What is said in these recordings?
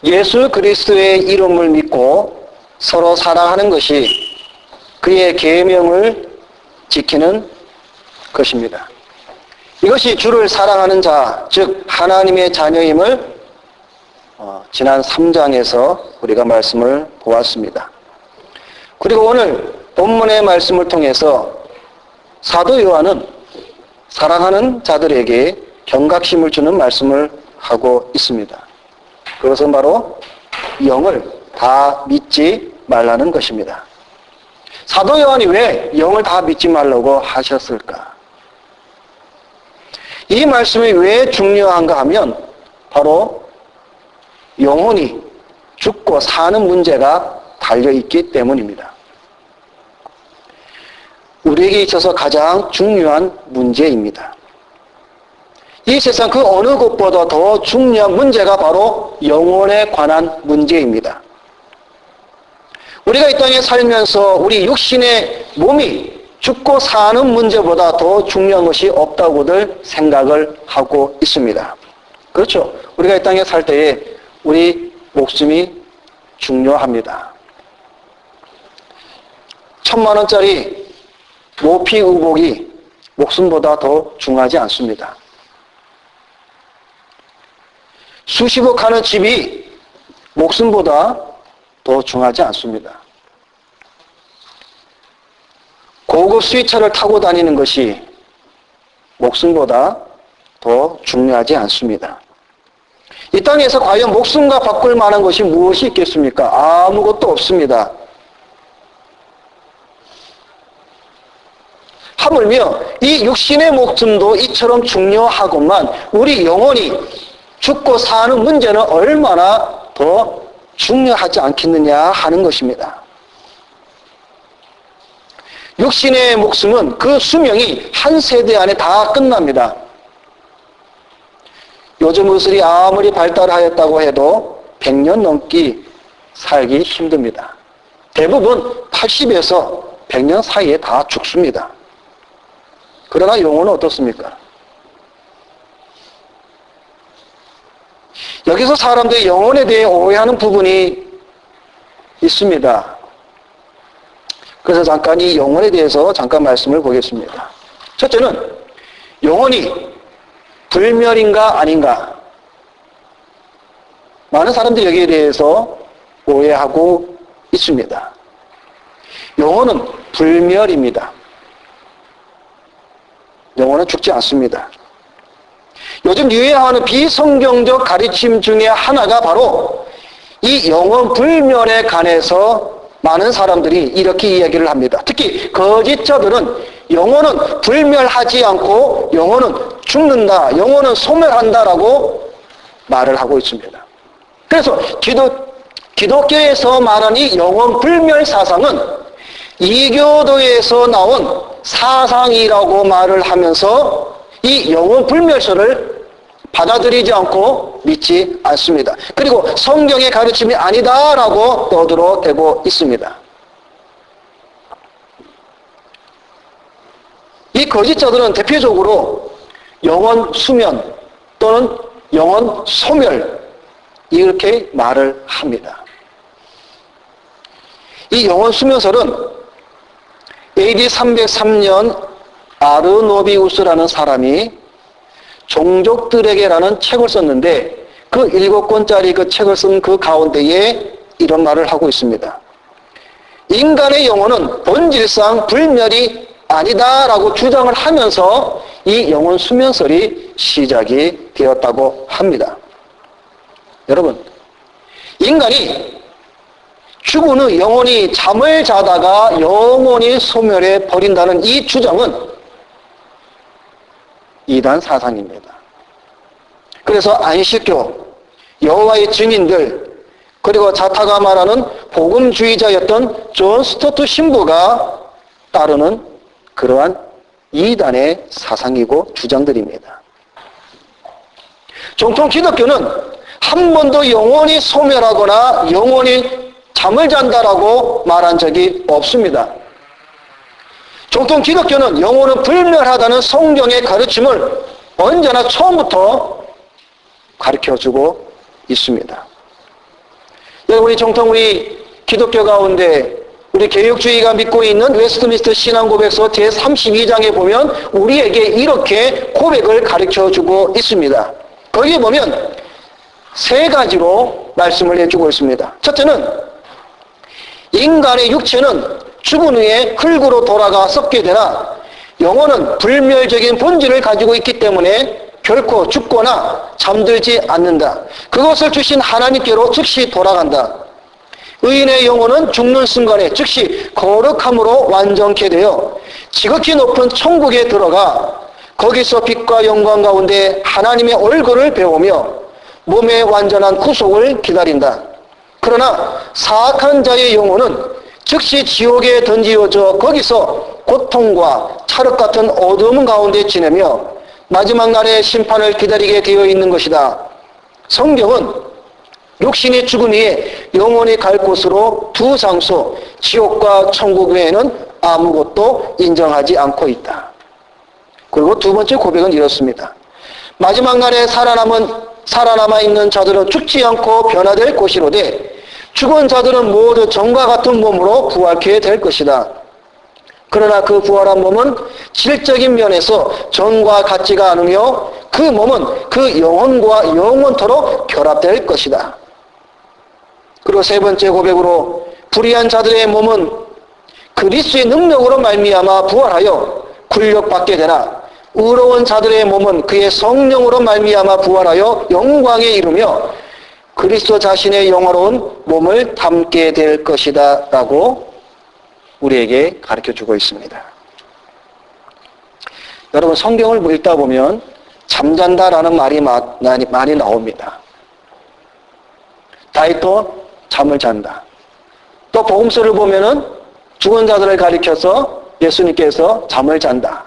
예수 그리스도의 이름을 믿고 서로 사랑하는 것이 그의 계명을 지키는 것입니다. 이것이 주를 사랑하는 자, 즉 하나님의 자녀임을 지난 3장에서 우리가 말씀을 보았습니다. 그리고 오늘 본문의 말씀을 통해서 사도 요한은 사랑하는 자들에게 경각심을 주는 말씀을 하고 있습니다. 그것은 바로 영을 다 믿지 말라는 것입니다. 사도 요한이 왜 영을 다 믿지 말라고 하셨을까? 이 말씀이 왜 중요한가 하면 바로 영혼이 죽고 사는 문제가 달려있기 때문입니다. 우리에게 있어서 가장 중요한 문제입니다. 이 세상 그 어느 것보다 더 중요한 문제가 바로 영혼에 관한 문제입니다. 우리가 이 땅에 살면서 우리 육신의 몸이 죽고 사는 문제보다 더 중요한 것이 없다고들 생각을 하고 있습니다. 그렇죠? 우리가 이 땅에 살 때에 우리 목숨이 중요합니다. 1,000만 원짜리 모피 의복이 목숨보다 더 중요하지 않습니다. 수십억 하는 집이 목숨보다 더 중요하지 않습니다. 고급 수입차를 타고 다니는 것이 목숨보다 더 중요하지 않습니다. 이 땅에서 과연 목숨과 바꿀 만한 것이 무엇이 있겠습니까? 아무것도 없습니다. 하물며 이 육신의 목숨도 이처럼 중요하고만 우리 영혼이 죽고 사는 문제는 얼마나 더 중요하지 않겠느냐 하는 것입니다. 육신의 목숨은 그 수명이 한 세대 안에 다 끝납니다. 요즘 의술이 아무리 발달하였다고 해도 100년 넘기 살기 힘듭니다. 대부분 80에서 100년 사이에 다 죽습니다. 그러나 영혼은 어떻습니까? 여기서 사람들이 영혼에 대해 오해하는 부분이 있습니다. 그래서 잠깐 이 영혼에 대해서 잠깐 말씀을 보겠습니다. 첫째는 영혼이 불멸인가 아닌가? 많은 사람들이 여기에 대해서 오해하고 있습니다. 영혼은 불멸입니다. 영혼은 죽지 않습니다. 요즘 유행하는 비성경적 가르침 중에 하나가 바로 이 영혼 불멸에 관해서 많은 사람들이 이렇게 이야기를 합니다. 특히 거짓자들은 영혼은 불멸하지 않고 영혼은 죽는다, 영혼은 소멸한다라고 말을 하고 있습니다. 그래서 기독교에서 말하는 이 영혼 불멸 사상은 이교도에서 나온 사상이라고 말을 하면서 이 영혼 불멸설을 받아들이지 않고 믿지 않습니다. 그리고 성경의 가르침이 아니다라고 떠들어대고 있습니다. 이 거짓자들은 대표적으로 영혼 수면 또는 영혼 소멸 이렇게 말을 합니다. 이 영혼 수면설은 AD 303년 아르노비우스라는 사람이 종족들에게라는 책을 썼는데 그 7권짜리 그 책을 쓴 그 가운데에 이런 말을 하고 있습니다. 인간의 영혼은 본질상 불멸이 아니다라고 주장을 하면서 이 영혼 수면설이 시작이 되었다고 합니다. 여러분, 인간이 죽은 후 영혼이 잠을 자다가 영혼이 소멸해 버린다는 이 주장은 이단 사상입니다. 그래서 안식교, 여호와의 증인들, 그리고 자타가 말하는 복음주의자였던 존 스토트 신부가 따르는 그러한 이단의 사상이고 주장들입니다. 정통 기독교는 한 번도 영혼이 소멸하거나 영혼이 잠을 잔다라고 말한 적이 없습니다. 정통 기독교는 영혼은 불멸하다는 성경의 가르침을 언제나 처음부터 가르쳐주고 있습니다. 우리 정통 우리 기독교 가운데 우리 개혁주의가 믿고 있는 웨스트민스터 신앙고백서 제32장에 보면 우리에게 이렇게 고백을 가르쳐주고 있습니다. 거기에 보면 세 가지로 말씀을 해주고 있습니다. 첫째는 인간의 육체는 죽은 후에 흙으로 돌아가 썩게 되나 영혼은 불멸적인 본질을 가지고 있기 때문에 결코 죽거나 잠들지 않는다. 그것을 주신 하나님께로 즉시 돌아간다. 의인의 영혼은 죽는 순간에 즉시 거룩함으로 완전케 되어 지극히 높은 천국에 들어가 거기서 빛과 영광 가운데 하나님의 얼굴을 배우며 몸의 완전한 구속을 기다린다. 그러나 사악한 자의 영혼은 즉시 지옥에 던지어져 거기서 고통과 찰흙 같은 어두움 가운데 지내며 마지막 날의 심판을 기다리게 되어 있는 것이다. 성경은 육신이 죽은 후에 영혼이 갈 곳으로 두 장소, 지옥과 천국 외에는 아무것도 인정하지 않고 있다. 그리고 두 번째 고백은 이렇습니다. 마지막 날에 살아남아 있는 자들은 죽지 않고 변화될 것이로되 죽은 자들은 모두 전과 같은 몸으로 부활케 될 것이다. 그러나 그 부활한 몸은 질적인 면에서 전과 같지가 않으며 그 몸은 그 영혼과 영원토록 결합될 것이다. 그리고 세 번째 고백으로 불의한 자들의 몸은 그리스도의 능력으로 말미암아 부활하여 굴력받게 되나 의로운 자들의 몸은 그의 성령으로 말미암아 부활하여 영광에 이르며 그리스도 자신의 영화로운 몸을 담게 될 것이다 라고 우리에게 가르쳐주고 있습니다. 여러분 성경을 읽다 보면 잠잔다라는 말이 많이 나옵니다. 다윗도 잠을 잔다. 또 복음서를 보면은 죽은 자들을 가리켜서 예수님께서 잠을 잔다.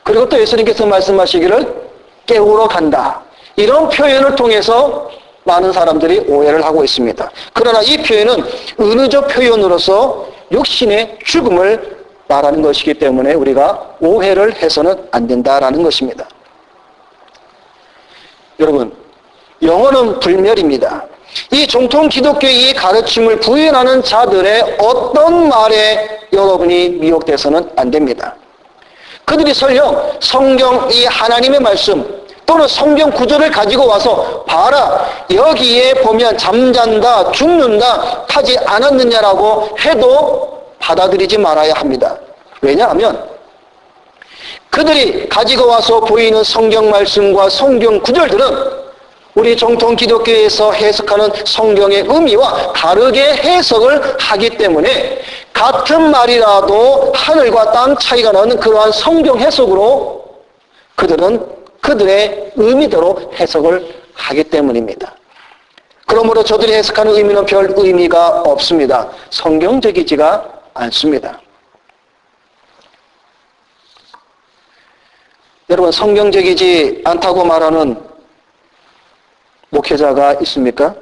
그리고 또 예수님께서 말씀하시기를 깨우러 간다. 이런 표현을 통해서 많은 사람들이 오해를 하고 있습니다. 그러나 이 표현은 은유적 표현으로서 육신의 죽음을 말하는 것이기 때문에 우리가 오해를 해서는 안 된다라는 것입니다. 여러분, 영혼은 불멸입니다. 이 정통 기독교의 이 가르침을 부인하는 자들의 어떤 말에 여러분이 미혹돼서는 안 됩니다. 그들이 설령 성경 이 하나님의 말씀 또는 성경 구절을 가지고 와서 봐라 여기에 보면 잠잔다 죽는다 하지 않았느냐라고 해도 받아들이지 말아야 합니다. 왜냐하면 그들이 가지고 와서 보이는 성경 말씀과 성경 구절들은 우리 정통 기독교에서 해석하는 성경의 의미와 다르게 해석을 하기 때문에 같은 말이라도 하늘과 땅 차이가 나는 그러한 성경 해석으로 그들은 그들의 의미대로 해석을 하기 때문입니다. 그러므로 저들이 해석하는 의미는 별 의미가 없습니다. 성경적이지가 않습니다. 여러분 성경적이지 않다고 말하는 목회자가 있습니까?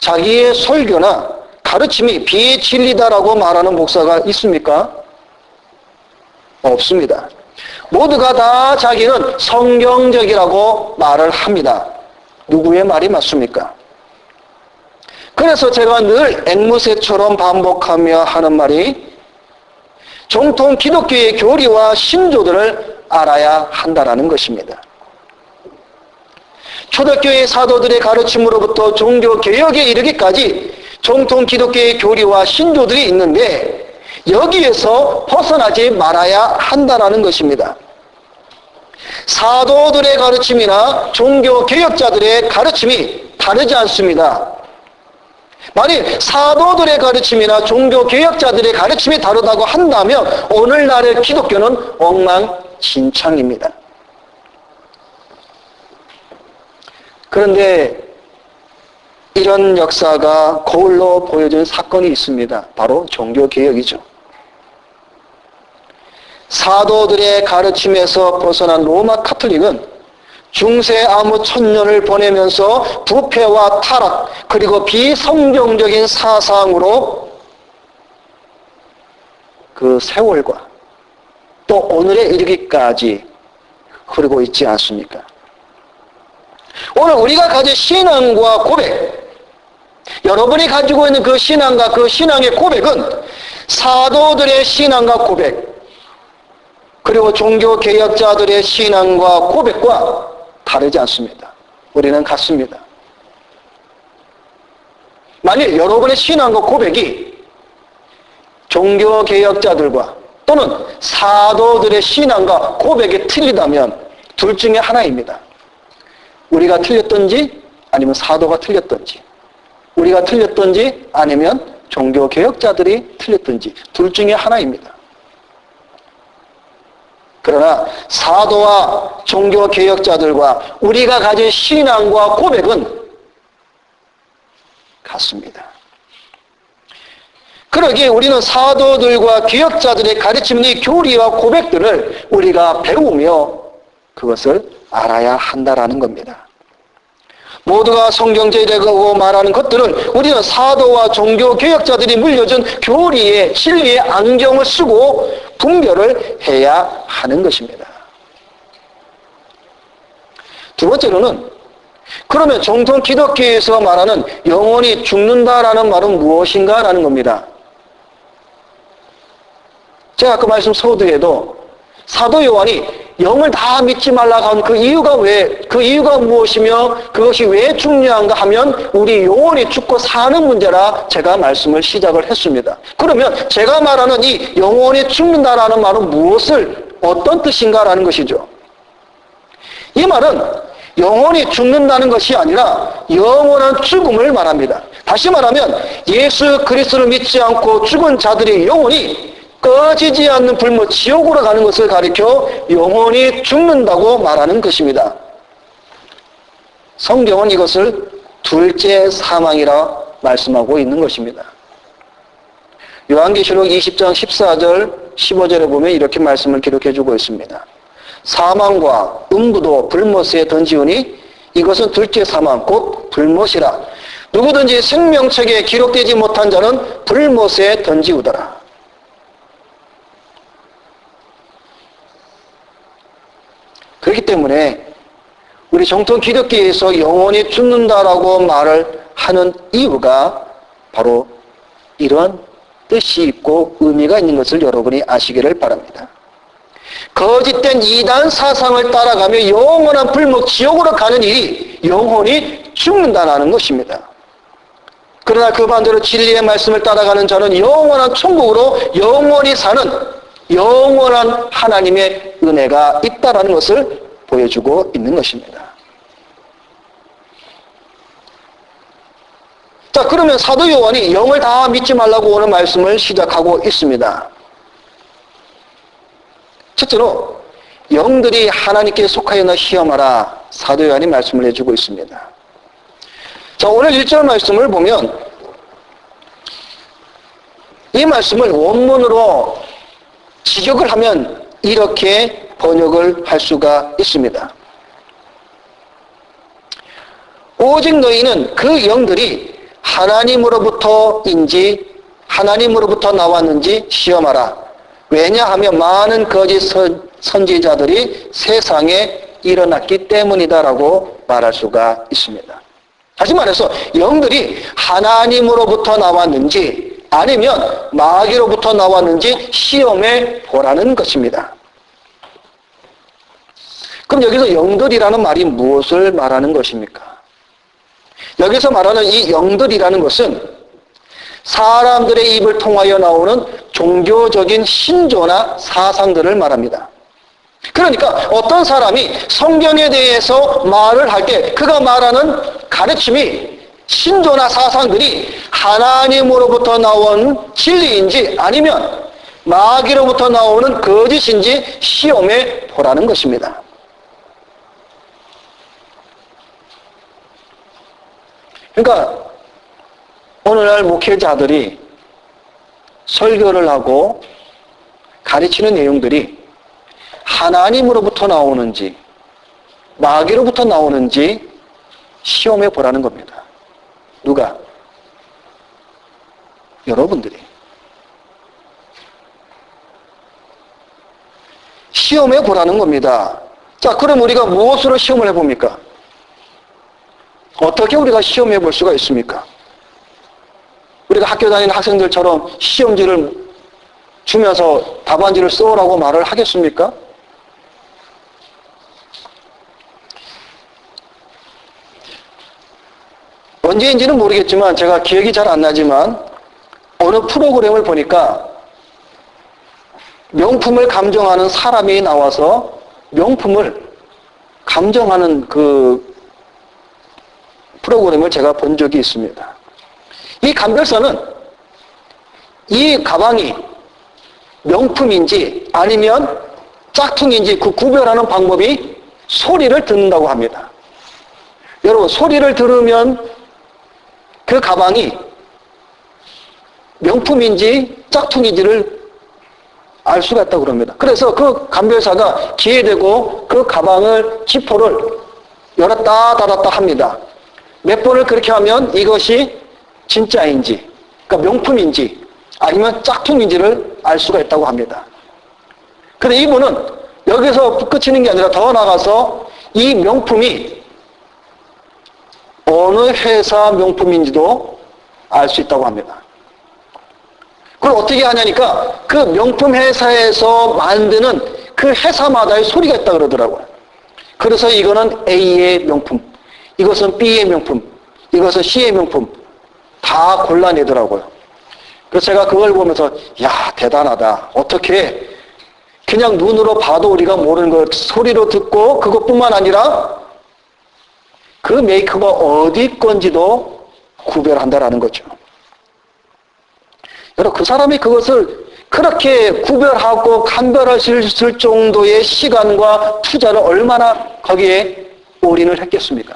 자기의 설교나 가르침이 비진리다라고 말하는 목사가 있습니까? 없습니다. 모두가 다 자기는 성경적이라고 말을 합니다. 누구의 말이 맞습니까? 그래서 제가 늘 앵무새처럼 반복하며 하는 말이 정통 기독교의 교리와 신조들을 알아야 한다는 것입니다. 초대교회 사도들의 가르침으로부터 종교개혁에 이르기까지 정통 기독교의 교리와 신조들이 있는데 여기에서 벗어나지 말아야 한다는 것입니다. 사도들의 가르침이나 종교개혁자들의 가르침이 다르지 않습니다. 만일 사도들의 가르침이나 종교개혁자들의 가르침이 다르다고 한다면 오늘날의 기독교는 엉망진창입니다. 그런데 이런 역사가 거울로 보여준 사건이 있습니다. 바로 종교개혁이죠. 사도들의 가르침에서 벗어난 로마 카톨릭은 중세 암흑 천년을 보내면서 부패와 타락 그리고 비성경적인 사상으로 그 세월과 또 오늘에 이르기까지 흐르고 있지 않습니까? 오늘 우리가 가진 신앙과 고백, 여러분이 가지고 있는 그 신앙과 그 신앙의 고백은 사도들의 신앙과 고백, 그리고 종교개혁자들의 신앙과 고백과 다르지 않습니다. 우리는 같습니다. 만일 여러분의 신앙과 고백이 종교개혁자들과 또는 사도들의 신앙과 고백이 틀리다면 둘 중에 하나입니다. 우리가 틀렸든지 아니면 사도가 틀렸든지, 우리가 틀렸든지 아니면 종교개혁자들이 틀렸든지 둘 중에 하나입니다. 그러나 사도와 종교개혁자들과 우리가 가진 신앙과 고백은 같습니다. 그러기에 우리는 사도들과 개혁자들의 가르치는 이 교리와 고백들을 우리가 배우며 그것을 알아야 한다라는 겁니다. 모두가 성경제라고 말하는 것들은 우리는 사도와 종교개혁자들이 물려준 교리의 진리의 안경을 쓰고 분별을 해야 하는 것입니다. 두 번째로는 그러면 정통 기독교에서 말하는 영혼이 죽는다라는 말은 무엇인가 라는 겁니다. 제가 아까 말씀 서두에도 사도 요한이 영을 다 믿지 말라고 한 그 이유가 무엇이며 그것이 왜 중요한가 하면 우리 영혼이 죽고 사는 문제라 제가 말씀을 시작을 했습니다. 그러면 제가 말하는 이 영혼이 죽는다라는 말은 어떤 뜻인가라는 것이죠. 이 말은 영혼이 죽는다는 것이 아니라 영원한 죽음을 말합니다. 다시 말하면 예수 그리스도를 믿지 않고 죽은 자들의 영혼이 꺼지지 않는 불못 지옥으로 가는 것을 가리켜 영혼이 죽는다고 말하는 것입니다. 성경은 이것을 둘째 사망이라 말씀하고 있는 것입니다. 요한계시록 20장 14절 15절에 보면 이렇게 말씀을 기록해주고 있습니다. 사망과 음부도 불못에 던지우니 이것은 둘째 사망 곧 불못이라. 누구든지 생명책에 기록되지 못한 자는 불못에 던지우더라. 그렇기 때문에 우리 정통 기독교에서 영혼이 죽는다라고 말을 하는 이유가 바로 이런 뜻이 있고 의미가 있는 것을 여러분이 아시기를 바랍니다. 거짓된 이단 사상을 따라가며 영원한 불목 지옥으로 가는 일이 영혼이 죽는다는 것입니다. 그러나 그 반대로 진리의 말씀을 따라가는 자는 영원한 천국으로 영원히 사는 영원한 하나님의 은혜가 있다라는 것을 보여주고 있는 것입니다. 자, 그러면 사도 요한이 영을 다 믿지 말라고 오늘 말씀을 시작하고 있습니다. 첫째로 영들이 하나님께 속하였나 시험하라 사도 요한이 말씀을 해주고 있습니다. 자, 오늘 1절 말씀을 보면 이 말씀을 원문으로 직역을 하면 이렇게 번역을 할 수가 있습니다. 오직 너희는 그 영들이 하나님으로부터인지 하나님으로부터 나왔는지 시험하라. 왜냐하면 많은 거짓 선지자들이 세상에 일어났기 때문이다라고 말할 수가 있습니다. 다시 말해서 영들이 하나님으로부터 나왔는지 아니면 마귀로부터 나왔는지 시험해 보라는 것입니다. 그럼 여기서 영들이라는 말이 무엇을 말하는 것입니까? 여기서 말하는 이 영들이라는 것은 사람들의 입을 통하여 나오는 종교적인 신조나 사상들을 말합니다. 그러니까 어떤 사람이 성경에 대해서 말을 할 때 그가 말하는 가르침이 신조나 사상들이 하나님으로부터 나온 진리인지 아니면 마귀로부터 나오는 거짓인지 시험해 보라는 것입니다. 그러니까 오늘날 목회자들이 설교를 하고 가르치는 내용들이 하나님으로부터 나오는지 마귀로부터 나오는지 시험해 보라는 겁니다. 누가? 여러분들이. 시험해 보라는 겁니다. 자, 그럼 우리가 무엇으로 시험을 해봅니까? 어떻게 우리가 시험해 볼 수가 있습니까? 우리가 학교 다니는 학생들처럼 시험지를 주면서 답안지를 써오라고 말을 하겠습니까? 언제인지는 모르겠지만 제가 기억이 잘 안 나지만 어느 프로그램을 보니까 명품을 감정하는 사람이 나와서 명품을 감정하는 그 프로그램을 제가 본 적이 있습니다. 이 감별사는 이 가방이 명품인지 아니면 짝퉁인지 그 구별하는 방법이 소리를 듣는다고 합니다. 여러분, 소리를 들으면 그 가방이 명품인지 짝퉁인지를 알 수가 있다고 그럽니다. 그래서 그 감별사가 기회되고 그 가방을 지퍼를 열었다 닫았다 합니다. 몇 번을 그렇게 하면 이것이 진짜인지, 그러니까 명품인지 아니면 짝퉁인지를 알 수가 있다고 합니다. 그런데 이분은 여기서 끝이는 게 아니라 더 나가서 이 명품이 어느 회사 명품인지도 알 수 있다고 합니다. 그걸 어떻게 하냐니까 그 명품 회사에서 만드는 그 회사마다의 소리가 있다 그러더라고요. 그래서 이거는 A의 명품, 이것은 B의 명품, 이것은 C의 명품 다 골라내더라고요. 그래서 제가 그걸 보면서 야, 대단하다. 어떻게 그냥 눈으로 봐도 우리가 모르는 걸 소리로 듣고 그것뿐만 아니라 그 메이커가 어디 건지도 구별한다라는 거죠. 여러분, 그 사람이 그것을 그렇게 구별하고 감별할 수 있을 정도의 시간과 투자를 얼마나 거기에 올인을 했겠습니까?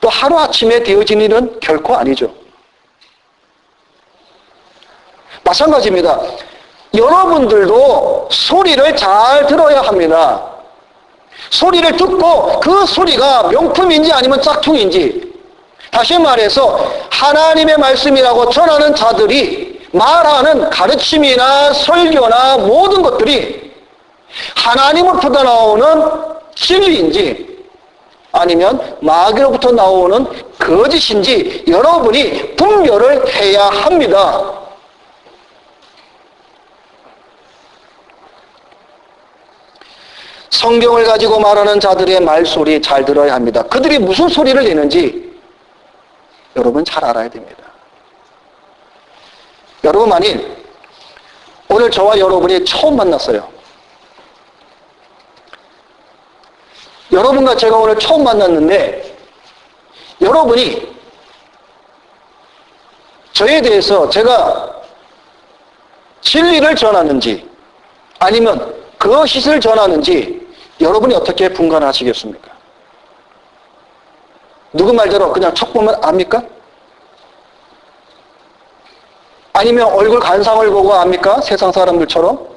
또 하루아침에 되어진 일은 결코 아니죠. 마찬가지입니다. 여러분들도 소리를 잘 들어야 합니다. 소리를 듣고 그 소리가 명품인지 아니면 짝퉁인지, 다시 말해서 하나님의 말씀이라고 전하는 자들이 말하는 가르침이나 설교나 모든 것들이 하나님으로부터 나오는 진리인지 아니면 마귀로부터 나오는 거짓인지 여러분이 분별을 해야 합니다. 성경을 가지고 말하는 자들의 말소리 잘 들어야 합니다. 그들이 무슨 소리를 내는지 여러분 잘 알아야 됩니다. 여러분, 만일 오늘 저와 여러분이 처음 만났어요. 여러분과 제가 오늘 처음 만났는데 여러분이 저에 대해서 제가 진리를 전하는지 아니면 거짓을 전하는지 여러분이 어떻게 분간하시겠습니까? 누구 말대로 그냥 척 보면 압니까? 아니면 얼굴 관상을 보고 압니까? 세상 사람들처럼?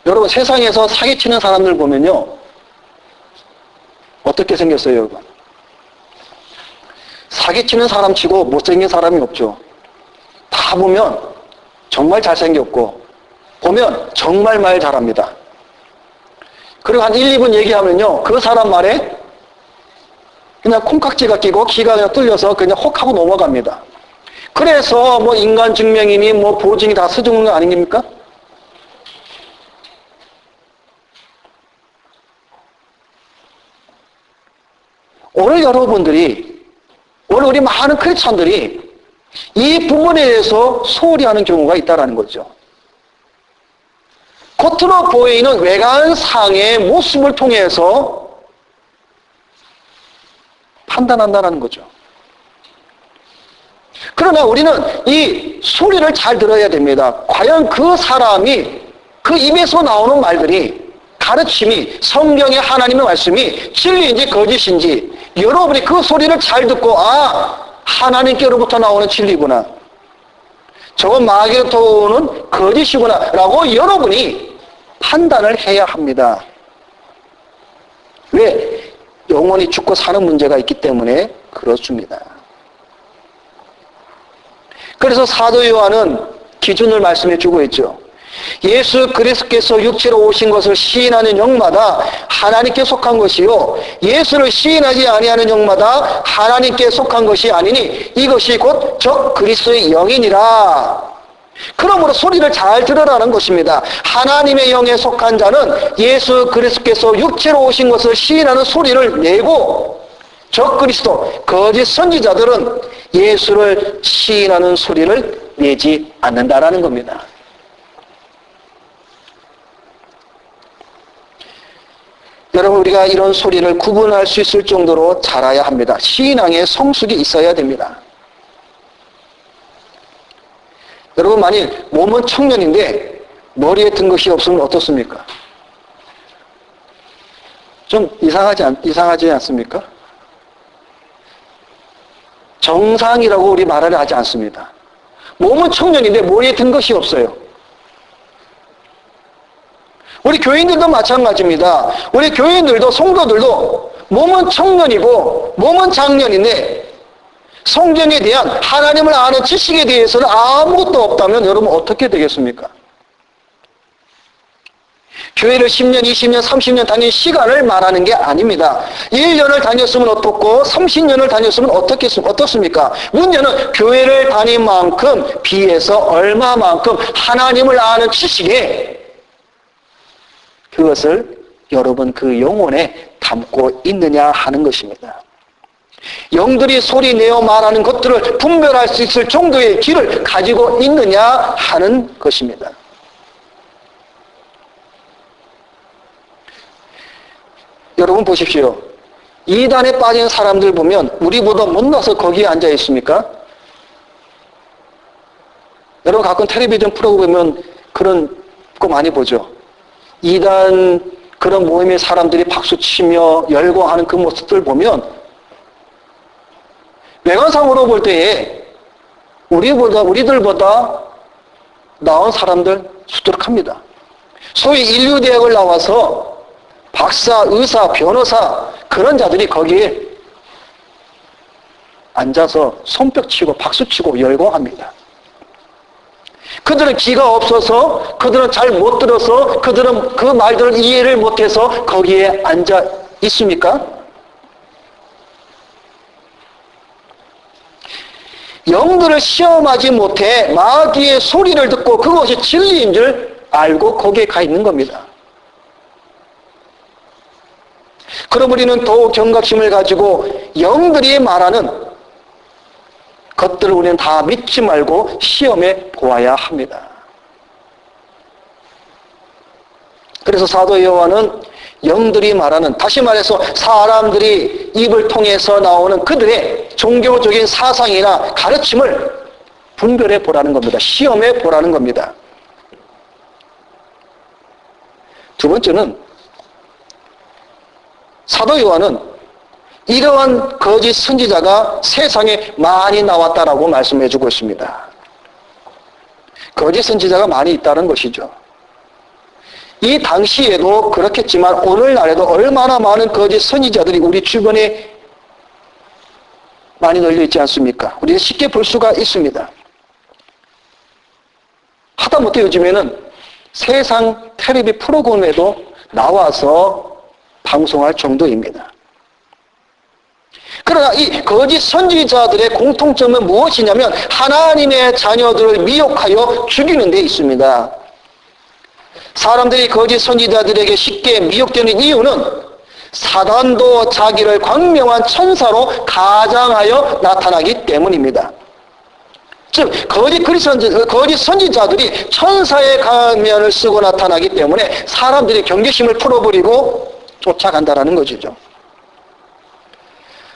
여러분, 세상에서 사기치는 사람들 보면요, 어떻게 생겼어요, 여러분? 사기치는 사람 치고 못생긴 사람이 없죠. 다 보면 정말 잘생겼고 보면 정말 말 잘합니다. 그리고 한 1, 2분 얘기하면요, 그 사람 말에 그냥 콩깍지가 끼고 귀가 그냥 뚫려서 그냥 혹 하고 넘어갑니다. 그래서 뭐 인간 증명이니 뭐 보증이 다 서주는 거 아닙니까? 오늘 여러분들이, 오늘 우리 많은 크리스찬들이 이 부분에 대해서 소홀히 하는 경우가 있다는 거죠. 겉으로 보이는 외관상의 모습을 통해서 판단한다는 거죠. 그러나 우리는 이 소리를 잘 들어야 됩니다. 과연 그 사람이, 그 입에서 나오는 말들이, 가르침이, 성경의 하나님의 말씀이 진리인지 거짓인지 여러분이 그 소리를 잘 듣고, 아, 하나님께로부터 나오는 진리구나, 저건 마귀로부터 오는 거짓이구나 라고 여러분이 판단을 해야 합니다. 왜? 영원히 죽고 사는 문제가 있기 때문에 그렇습니다. 그래서 사도 요한은 기준을 말씀해 주고 있죠. 예수 그리스도께서 육체로 오신 것을 시인하는 영마다 하나님께 속한 것이요 예수를 시인하지 아니하는 영마다 하나님께 속한 것이 아니니 이것이 곧 적 그리스도의 영이니라. 그러므로 소리를 잘 들으라는 것입니다. 하나님의 영에 속한 자는 예수 그리스도께서 육체로 오신 것을 시인하는 소리를 내고 적 그리스도, 거짓 선지자들은 예수를 시인하는 소리를 내지 않는다라는 겁니다. 여러분, 우리가 이런 소리를 구분할 수 있을 정도로 잘해야 합니다. 신앙의 성숙이 있어야 됩니다. 여러분, 만일 몸은 청년인데 머리에 든 것이 없으면 어떻습니까? 좀 이상하지 않습니까? 정상이라고 우리 말을 하지 않습니다. 몸은 청년인데 머리에 든 것이 없어요. 우리 교인들도 마찬가지입니다. 우리 교인들도 성도들도 몸은 청년이고 몸은 장년인데 성경에 대한 하나님을 아는 지식에 대해서는 아무것도 없다면 여러분 어떻게 되겠습니까? 교회를 10년, 20년, 30년 다닌 시간을 말하는 게 아닙니다. 1년을 다녔으면 어떻고 30년을 다녔으면 어떻습니까? 문제는 교회를 다닌 만큼 비해서 얼마만큼 하나님을 아는 지식에 그것을 여러분 그 영혼에 담고 있느냐 하는 것입니다. 영들이 소리내어 말하는 것들을 분별할 수 있을 정도의 길을 가지고 있느냐 하는 것입니다. 여러분 보십시오. 이단에 빠진 사람들 보면 우리보다 못나서 거기에 앉아 있습니까? 여러분 가끔 텔레비전 프로그램 보면 그런 거 많이 보죠. 이단 그런 모임의 사람들이 박수치며 열광하는 그 모습들 보면 외관상으로 볼 때에 우리들보다 나은 사람들 수두룩합니다. 소위 인류대학을 나와서 박사, 의사, 변호사 그런 자들이 거기에 앉아서 손뼉치고 박수치고 열광합니다. 그들은 기가 없어서 그들은 잘 못 들어서 그들은 그 말들을 이해를 못해서 거기에 앉아 있습니까? 영들을 시험하지 못해 마귀의 소리를 듣고 그것이 진리인 줄 알고 거기에 가 있는 겁니다. 그럼 우리는 더욱 경각심을 가지고 영들이 말하는 것들을 우리는 다 믿지 말고 시험해 보아야 합니다. 그래서 사도 요한은 영들이 말하는, 다시 말해서 사람들이 입을 통해서 나오는 그들의 종교적인 사상이나 가르침을 분별해 보라는 겁니다. 시험해 보라는 겁니다. 두 번째는 사도 요한은 이러한 거짓 선지자가 세상에 많이 나왔다라고 말씀해 주고 있습니다. 거짓 선지자가 많이 있다는 것이죠. 이 당시에도 그렇겠지만 오늘날에도 얼마나 많은 거짓 선지자들이 우리 주변에 많이 널려 있지 않습니까? 우리가 쉽게 볼 수가 있습니다. 하다못해 요즘에는 세상 텔레비 프로그램에도 나와서 방송할 정도입니다. 그러나 이 거짓 선지자들의 공통점은 무엇이냐면 하나님의 자녀들을 미혹하여 죽이는 데 있습니다. 사람들이 거짓 선지자들에게 쉽게 미혹되는 이유는 사단도 자기를 광명한 천사로 가장하여 나타나기 때문입니다. 즉 거짓 선지자들이 천사의 가면을 쓰고 나타나기 때문에 사람들이 경계심을 풀어버리고 쫓아간다는 것이죠.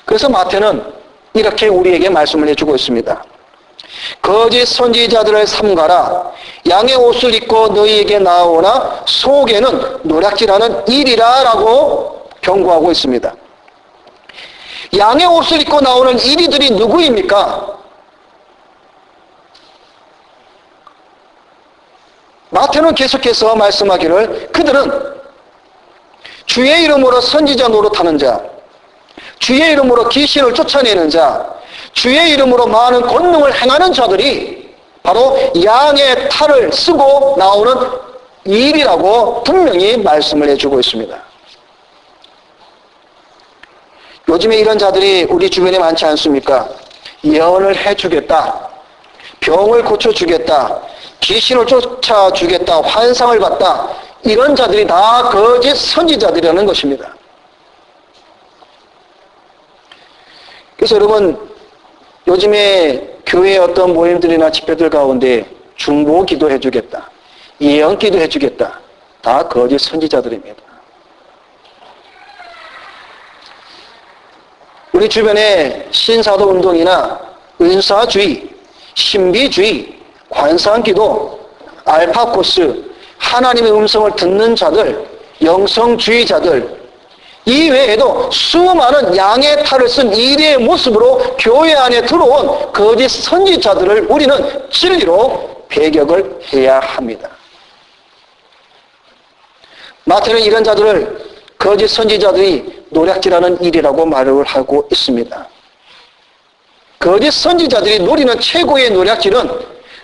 그래서 마태는 이렇게 우리에게 말씀을 해주고 있습니다. 거짓 선지자들을 삼가라. 양의 옷을 입고 너희에게 나오나 속에는 노략질하는 일이라 라고 경고하고 있습니다. 양의 옷을 입고 나오는 이리들이 누구입니까? 마태는 계속해서 말씀하기를 그들은 주의 이름으로 선지자 노릇하는 자, 주의 이름으로 귀신을 쫓아내는 자, 주의 이름으로 많은 권능을 행하는 자들이 바로 양의 탈을 쓰고 나오는 일이라고 분명히 말씀을 해주고 있습니다. 요즘에 이런 자들이 우리 주변에 많지 않습니까? 예언을 해주겠다, 병을 고쳐주겠다, 귀신을 쫓아주겠다, 환상을 봤다, 이런 자들이 다 거짓 선지자들이라는 것입니다. 그래서 여러분, 요즘에 교회의 어떤 모임들이나 집회들 가운데 중보 기도해주겠다, 예언 기도해주겠다, 다 거짓 선지자들입니다. 우리 주변에 신사도 운동이나 은사주의, 신비주의, 관상기도, 알파코스, 하나님의 음성을 듣는 자들, 영성주의자들, 이외에도 수많은 양의 탈을 쓴 이리의 모습으로 교회 안에 들어온 거짓 선지자들을 우리는 진리로 배격을 해야 합니다. 마태는 이런 자들을 거짓 선지자들이 노략질하는 일이라고 말을 하고 있습니다. 거짓 선지자들이 노리는 최고의 노략질은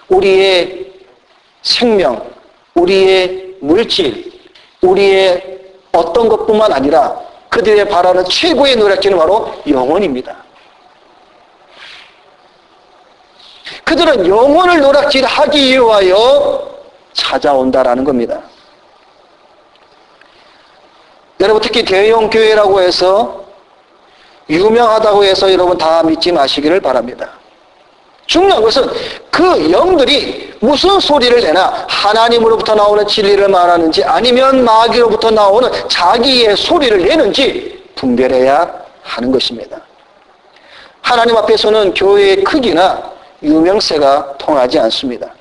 우리의 생명, 우리의 물질, 우리의 어떤 것뿐만 아니라 그들의 바라는 최고의 노략질은 바로 영혼입니다. 그들은 영혼을 노략질하기 위하여 찾아온다라는 겁니다. 여러분, 특히 대형 교회라고 해서 유명하다고 해서 여러분 다 믿지 마시기를 바랍니다. 중요한 것은 그 영들이 무슨 소리를 내나 하나님으로부터 나오는 진리를 말하는지 아니면 마귀로부터 나오는 자기의 소리를 내는지 분별해야 하는 것입니다. 하나님 앞에서는 교회의 크기나 유명세가 통하지 않습니다.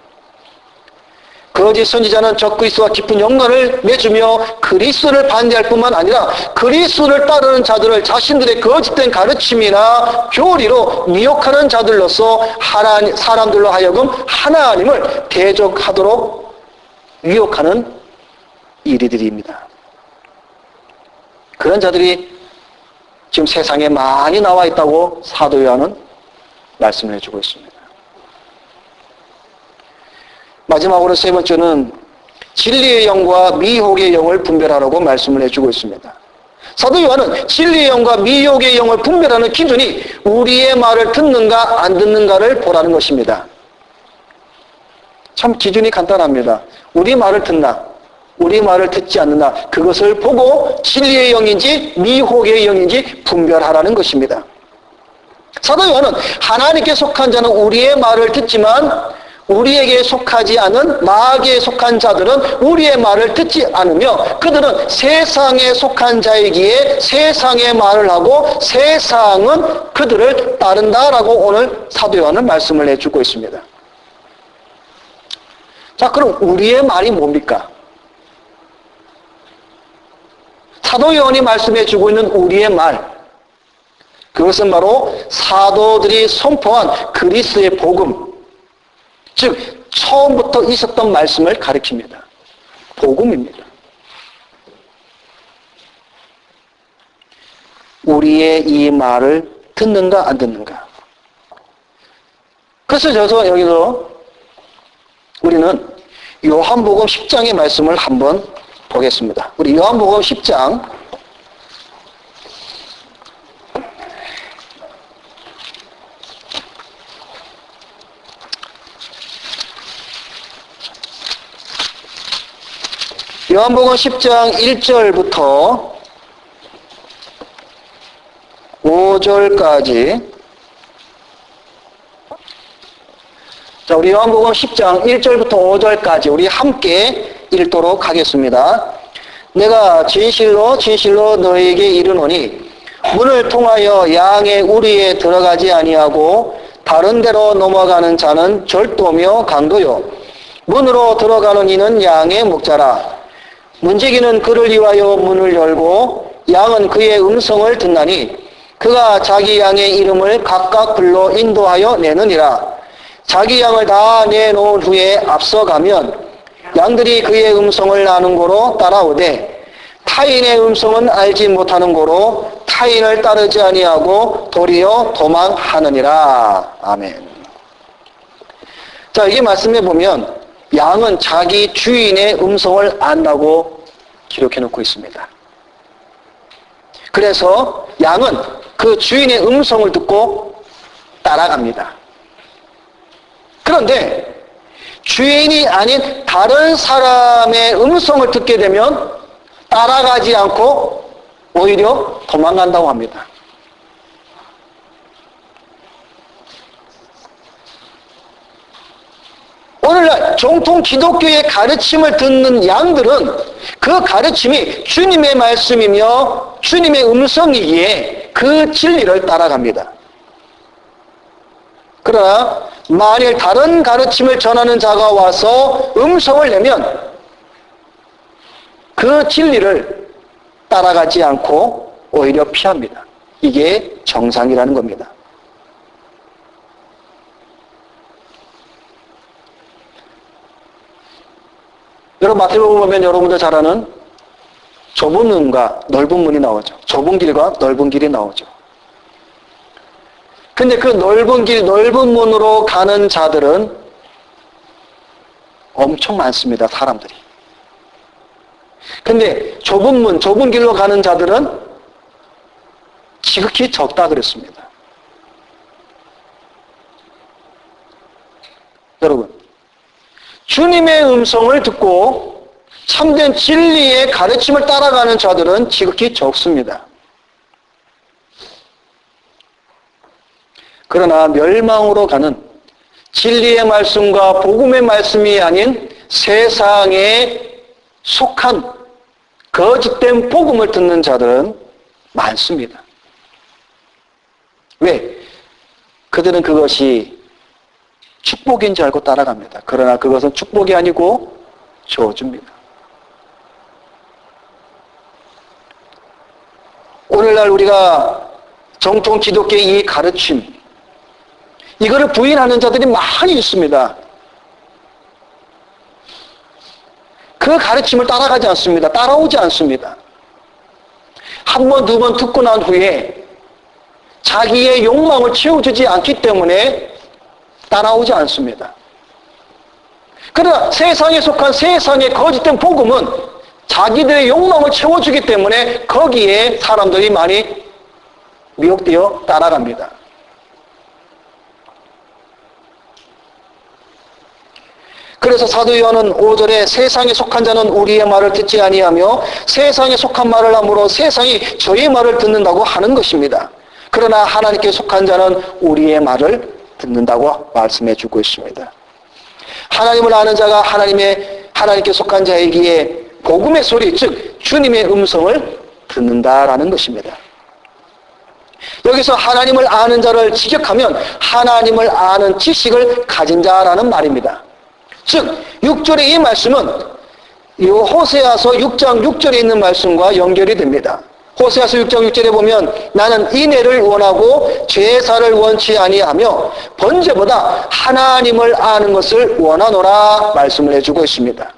거짓 선지자는 적그리스도와 깊은 연관을 맺으며 그리스도를 반대할 뿐만 아니라 그리스도를 따르는 자들을 자신들의 거짓된 가르침이나 교리로 미혹하는 자들로서 사람들로 하여금 하나님을 대적하도록 유혹하는 일들입니다. 그런 자들이 지금 세상에 많이 나와 있다고 사도 요한은 말씀을 해주고 있습니다. 마지막으로 세 번째는 진리의 영과 미혹의 영을 분별하라고 말씀을 해주고 있습니다. 사도 요한은 진리의 영과 미혹의 영을 분별하는 기준이 우리의 말을 듣는가 안 듣는가를 보라는 것입니다. 참 기준이 간단합니다. 우리 말을 듣나, 우리 말을 듣지 않는다, 그것을 보고 진리의 영인지 미혹의 영인지 분별하라는 것입니다. 사도 요한은 하나님께 속한 자는 우리의 말을 듣지만 우리에게 속하지 않은 마귀에 속한 자들은 우리의 말을 듣지 않으며 그들은 세상에 속한 자이기에 세상의 말을 하고 세상은 그들을 따른다라고 오늘 사도 요한은 말씀을 해주고 있습니다. 자, 그럼 우리의 말이 뭡니까? 사도 요한이 말씀해주고 있는 우리의 말, 그것은 바로 사도들이 선포한 그리스도의 복음, 즉 처음부터 있었던 말씀을 가리킵니다. 복음입니다. 우리의 이 말을 듣는가 안 듣는가. 그래서 여기서 우리는 요한복음 10장의 말씀을 한번 보겠습니다. 우리 요한복음 10장 요한복음 10장 1절부터 5절까지. 자, 우리 요한복음 10장 1절부터 5절까지 우리 함께 읽도록 하겠습니다. 내가 진실로 진실로 너에게 이르노니 문을 통하여 양의 우리에 들어가지 아니하고 다른 데로 넘어가는 자는 절도며 강도요 문으로 들어가는 이는 양의 목자라. 문지기는 그를 위하여 문을 열고 양은 그의 음성을 듣나니 그가 자기 양의 이름을 각각 불러 인도하여 내느니라. 자기 양을 다 내놓은 후에 앞서가면 양들이 그의 음성을 아는 고로 따라오되 타인의 음성은 알지 못하는 고로 타인을 따르지 아니하고 도리어 도망하느니라. 아멘. 자, 이게 말씀해 보면 양은 자기 주인의 음성을 안다고 기록해 놓고 있습니다. 그래서 양은 그 주인의 음성을 듣고 따라갑니다. 그런데 주인이 아닌 다른 사람의 음성을 듣게 되면 따라가지 않고 오히려 도망간다고 합니다. 오늘날 정통 기독교의 가르침을 듣는 양들은 그 가르침이 주님의 말씀이며 주님의 음성이기에 그 진리를 따라갑니다. 그러나 만일 다른 가르침을 전하는 자가 와서 음성을 내면 그 진리를 따라가지 않고 오히려 피합니다. 이게 정상이라는 겁니다. 여러분 마태복음 보면 여러분들 잘 아는 좁은 문과 넓은 문이 나오죠. 좁은 길과 넓은 길이 나오죠. 근데 그 넓은 길, 넓은 문으로 가는 자들은 엄청 많습니다. 사람들이. 근데 좁은 문, 좁은 길로 가는 자들은 지극히 적다 그랬습니다. 여러분, 주님의 음성을 듣고 참된 진리의 가르침을 따라가는 자들은 지극히 적습니다. 그러나 멸망으로 가는 진리의 말씀과 복음의 말씀이 아닌 세상에 속한 거짓된 복음을 듣는 자들은 많습니다. 왜? 그들은 그것이 축복인 줄 알고 따라갑니다. 그러나 그것은 축복이 아니고 저주입니다. 오늘날 우리가 정통 기독교의 이 가르침, 이거를 부인하는 자들이 많이 있습니다. 그 가르침을 따라가지 않습니다. 따라오지 않습니다. 한 번, 두 번 듣고 난 후에 자기의 욕망을 채워주지 않기 때문에 따라오지 않습니다. 그러나 세상에 속한 세상의 거짓된 복음은 자기들의 욕망을 채워주기 때문에 거기에 사람들이 많이 미혹되어 따라갑니다. 그래서 사도 요한은 5절에 세상에 속한 자는 우리의 말을 듣지 아니하며 세상에 속한 말을 함으로 세상이 저희 말을 듣는다고 하는 것입니다. 그러나 하나님께 속한 자는 우리의 말을 듣는다고 말씀해 주고 있습니다. 하나님을 아는 자가 하나님께 속한 자이기에 복음의 소리, 즉 주님의 음성을 듣는다라는 것입니다. 여기서 하나님을 아는 자를 직역하면 하나님을 아는 지식을 가진 자라는 말입니다. 즉 6절의 이 말씀은 호세아서 6장 6절에 있는 말씀과 연결이 됩니다. 호세아서 6장 6절에 보면 나는 인애를 원하고 죄사를 원치 아니하며 번제보다 하나님을 아는 것을 원하노라 말씀을 해주고 있습니다.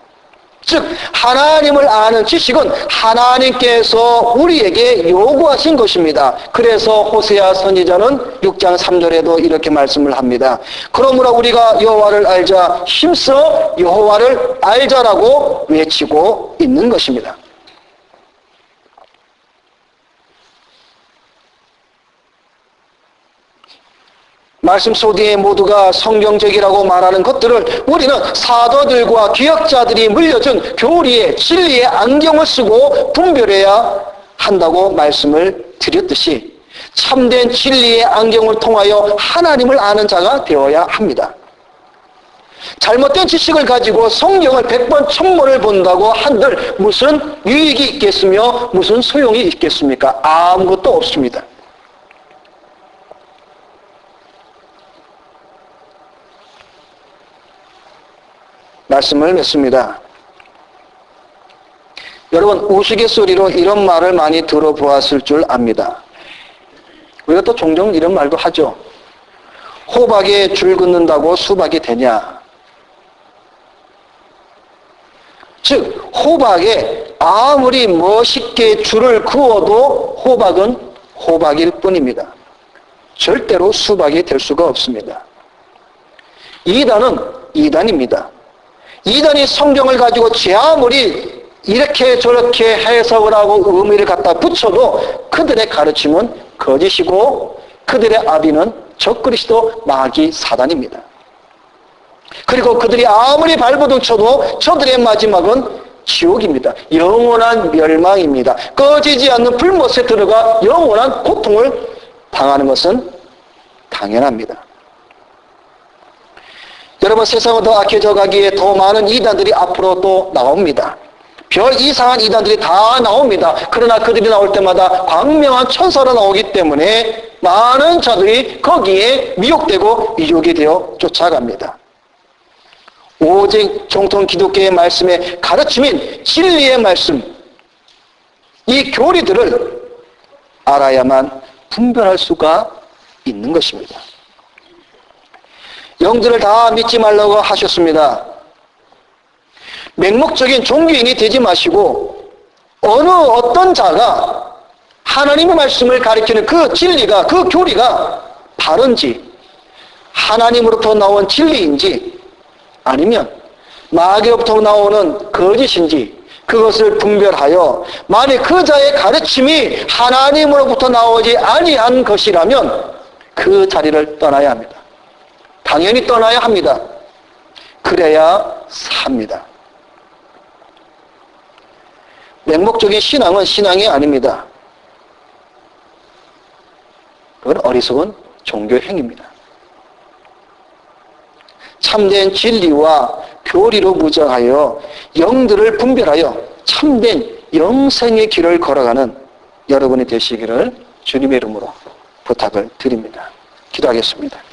즉 하나님을 아는 지식은 하나님께서 우리에게 요구하신 것입니다. 그래서 호세아 선지자는 6장 3절에도 이렇게 말씀을 합니다. 그러므로 우리가 여호와를 알자 힘써 여호와를 알자라고 외치고 있는 것입니다. 말씀 속에 모두가 성경적이라고 말하는 것들을 우리는 사도들과 기억자들이 물려준 교리의 진리의 안경을 쓰고 분별해야 한다고 말씀을 드렸듯이 참된 진리의 안경을 통하여 하나님을 아는 자가 되어야 합니다. 잘못된 지식을 가지고 성경을 100번 1000번을 본다고 한들 무슨 유익이 있겠으며 무슨 소용이 있겠습니까? 아무것도 없습니다. 말씀을 맺습니다. 여러분 우스갯소리로 이런 말을 많이 들어보았을 줄 압니다. 우리가 또 종종 이런 말도 하죠. 호박에 줄 긋는다고 수박이 되냐. 즉 호박에 아무리 멋있게 줄을 그어도 호박은 호박일 뿐입니다. 절대로 수박이 될 수가 없습니다. 이단은 이단입니다. 이단이 성경을 가지고 제 아무리 이렇게 저렇게 해석을 하고 의미를 갖다 붙여도 그들의 가르침은 거짓이고 그들의 아비는 적그리스도 마귀 사단입니다. 그리고 그들이 아무리 발버둥 쳐도 저들의 마지막은 지옥입니다. 영원한 멸망입니다. 꺼지지 않는 불못에 들어가 영원한 고통을 당하는 것은 당연합니다. 여러분, 세상은 더 악해져 가기에 더 많은 이단들이 앞으로 또 나옵니다. 별 이상한 이단들이 다 나옵니다. 그러나 그들이 나올 때마다 광명한 천사로 나오기 때문에 많은 자들이 거기에 미혹되고 유혹이 되어 쫓아갑니다. 오직 정통 기독교의 말씀의 가르침인 진리의 말씀, 이 교리들을 알아야만 분별할 수가 있는 것입니다. 영들을 다 믿지 말라고 하셨습니다. 맹목적인 종교인이 되지 마시고 어떤 자가 하나님의 말씀을 가리키는 그 진리가, 그 교리가 바른지, 하나님으로부터 나온 진리인지 아니면 마귀로부터 나오는 거짓인지 그것을 분별하여 만약 그 자의 가르침이 하나님으로부터 나오지 아니한 것이라면 그 자리를 떠나야 합니다. 당연히 떠나야 합니다. 그래야 삽니다. 맹목적인 신앙은 신앙이 아닙니다. 그건 어리석은 종교 행위입니다. 참된 진리와 교리로 무장하여 영들을 분별하여 참된 영생의 길을 걸어가는 여러분이 되시기를 주님의 이름으로 부탁을 드립니다. 기도하겠습니다.